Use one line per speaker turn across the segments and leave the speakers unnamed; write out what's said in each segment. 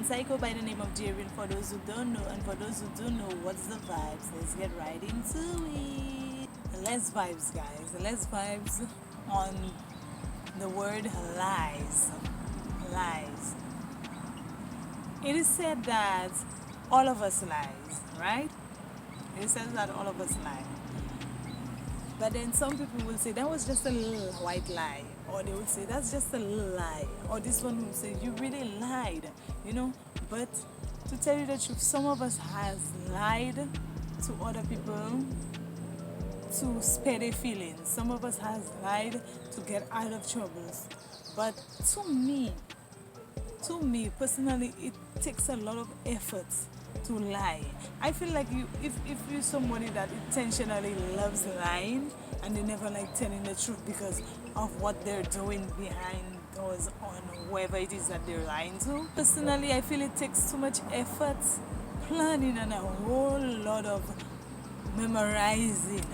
psycho by the name of Darren for those who don't know, and for those who do know, what's the vibes? Let's get right into it. Let's vibes, guys. Let's vibes on the word lies. Lies. It is said that all of us lies, right? It says that all of us lie. But then some people will say that was just a little white lie, or they will say that's just a little lie, or this one will say you really lied, you know. But to tell you the truth, some of us has lied to other people to spare their feelings. Some of us has lied to get out of troubles. But to me personally, it takes a lot of effort to lie. I feel like if you're somebody that intentionally loves lying and they never like telling the truth because of what they're doing behind doors on whoever it is that they're lying to. Personally, I feel it takes too much effort, planning, and a whole lot of memorizing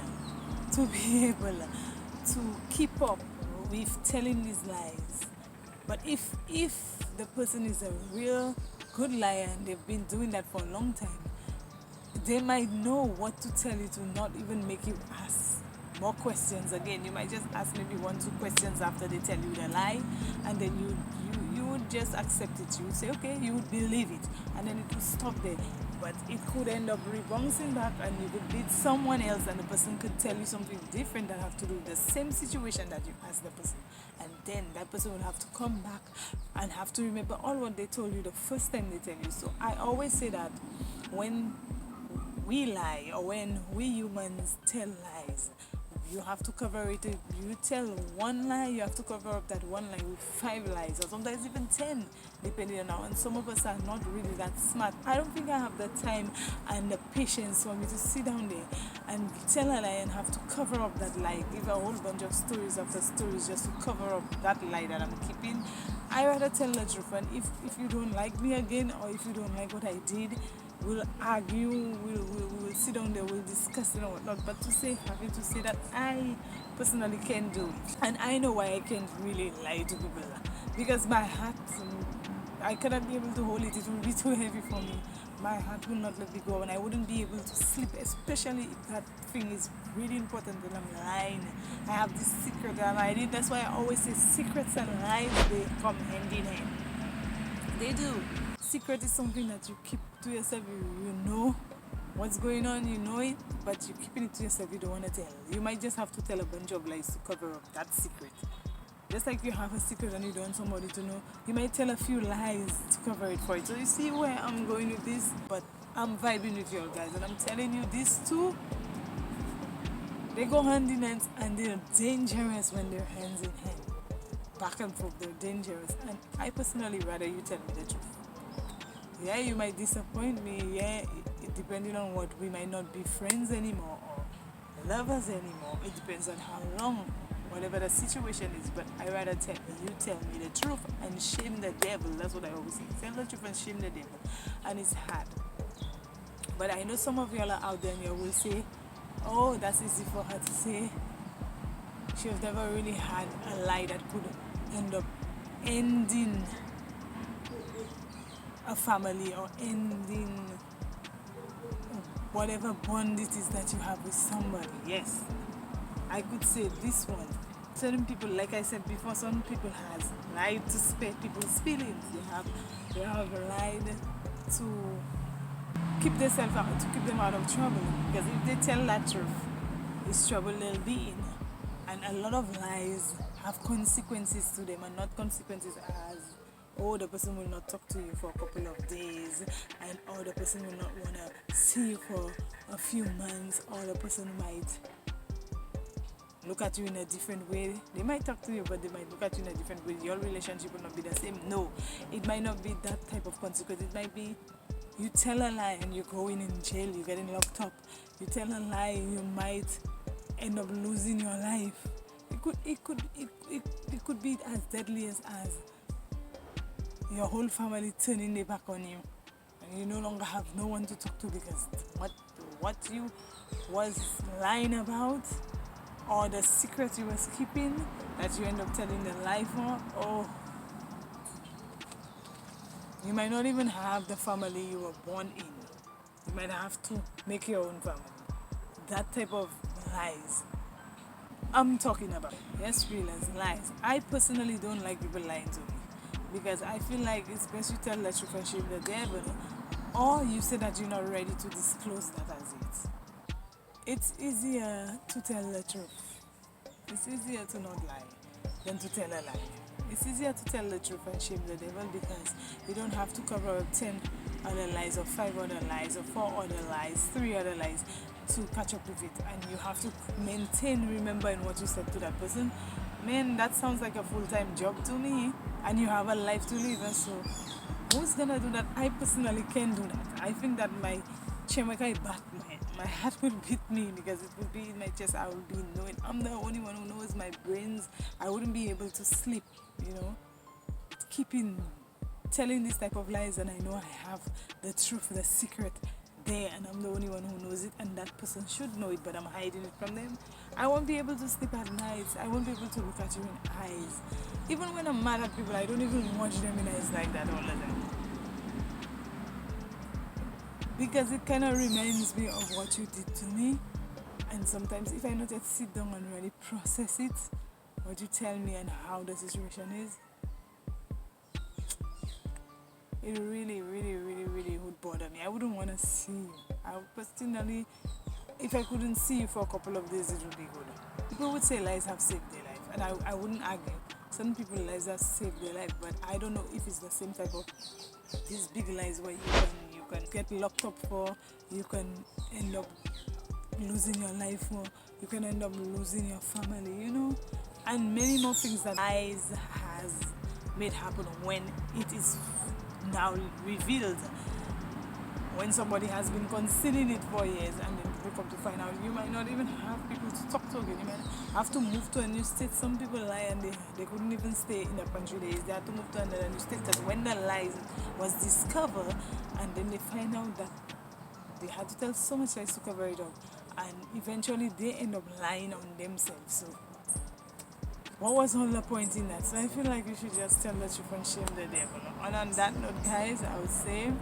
to be able to keep up with telling these lies. But if the person is a real good liar and they've been doing that for a long time, they might know what to tell you to not even make you ask more questions again. You might just ask maybe 1-2 questions after they tell you the lie, and then you would just accept it. You would say okay, you would believe it, and then it would stop there. But it could end up rebouncing back, and you could meet someone else, and the person could tell you something different that have to do with the same situation that you asked the person, and then that person will have to come back and have to remember all what they told you the first time they tell you. So I always say that when we lie, or when we humans tell lies, you have to cover it. If you tell one lie, you have to cover up that one lie with 5 lies, or sometimes even 10, depending on how. And some of us are not really that smart. I don't think I have the time and the patience for me to sit down there and tell a lie and have to cover up that lie, give a whole bunch of stories after stories just to cover up that lie that I'm keeping. I rather tell the truth. And if you don't like me again, or if you don't like what I did, we'll argue, we'll sit down there, we'll discuss it and whatnot. But having to say that I personally can do it. And I know why I can't really lie to people. Because my heart, I cannot be able to hold it. It will be too heavy for me. My heart will not let me go, and I wouldn't be able to sleep, especially if that thing is really important and I'm lying. I have this secret and I did. That's why I always say secrets and lies, they come hand in hand. They do. Secret is something that you keep to yourself. You know what's going on, you know it, but you're keeping it to yourself. You don't want to tell. You might just have to tell a bunch of lies to cover up that secret. Just like you have a secret and you don't want somebody to know, you might tell a few lies to cover it for it. So you see where I'm going with this? But I'm vibing with you all guys, and I'm telling you, these two, they go hand in hand, and they're dangerous when they're hands in hand. Back and forth, they're dangerous. And I personally rather you tell me the truth. Yeah, you might disappoint me. Yeah, depending on what, we might not be friends anymore or lovers anymore. It depends on how long, whatever the situation is. But I rather you tell me the truth and shame the devil. That's what I always say. Tell the truth and shame the devil. And it's hard. But I know some of y'all are out there and you will say, oh, that's easy for her to say. She's never really had a lie that could end up ending a family or ending whatever bond it is that you have with somebody. Yes, I could say this one. Certain people, like I said before, some people has lied to spare people's feelings. They have lied to keep themselves out, to keep them out of trouble. Because if they tell that truth, it's trouble they'll be in. And a lot of lies have consequences to them, and not consequences as, oh, the person will not talk to you for a couple of days, and or the person will not want to see you for a few months, or the person might look at you in a different way. They might talk to you, but they might look at you in a different way. Your relationship will not be the same. No, it might not be that type of consequence. It might be you tell a lie and you're going in jail, you're getting locked up. You tell a lie, you might end up losing your life. It could be as deadly as your whole family turning their back on you, and you no longer have no one to talk to because what you was lying about, or the secret you was keeping that you end up telling the lie for. Oh, You might not even have the family you were born in. You might have to make your own family. That type of lies I'm talking about. Yes, real as lies. I personally don't like people lying to me because I feel like it's best you tell the truth and shame the devil, or you say that you're not ready to disclose that as it. It's easier to tell the truth. It's easier to not lie than to tell a lie. It's easier to tell the truth and shame the devil because you don't have to cover up 10 other lies or 5 other lies or 4 other lies, 3 other lies to catch up with it. And you have to maintain remembering what you said to that person. Man, that sounds like a full-time job to me. And you have a life to live. And so who's gonna do that? I personally can do that. I think that my Chemakai Batman, my heart would beat me because it would be in my chest. I would be knowing I'm the only one who knows my brains. I wouldn't be able to sleep, you know, keeping telling this type of lies, and I know I have the truth, the secret there, and I'm the only one who knows it, and that person should know it, but I'm hiding it from them. I won't be able to sleep at night. I won't be able to look at you in eyes. Even when I'm mad at people, I don't even watch them in eyes like that all the time. Because it kind of reminds me of what you did to me. And sometimes if I not yet sit down and really process it, what you tell me and how the situation is, it really, really, really, really would bother me. I wouldn't want to see you. I would personally, if I couldn't see you for a couple of days, it would be good. People would say lies have saved their life, and I wouldn't argue. Some people lies have saved their life, but I don't know if it's the same type of these big lies where you can get locked up for, you can end up losing your life for, you can end up losing your family, you know, and many more things that lies has made happen when it is now revealed. When somebody has been concealing it for years and then people come to find out, you might not even have people to talk to again. You might have to move to a new state. Some people lie and they couldn't even stay in the country they had to move to another new state because when the lies was discovered and then they find out that they had to tell so much lies to cover it up, and eventually they end up lying on themselves. So what was all the point in that? So I feel like you should just tell the truth and shame the devil. And on that note, guys, I would say,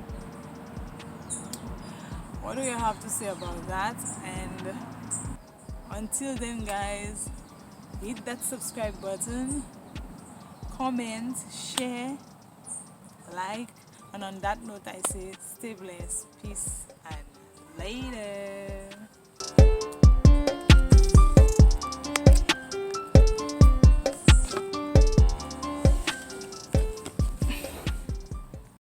what do you have to say about that? And until then, guys, hit that subscribe button, comment, share, like. And on that note, I say, stay blessed, peace, and later.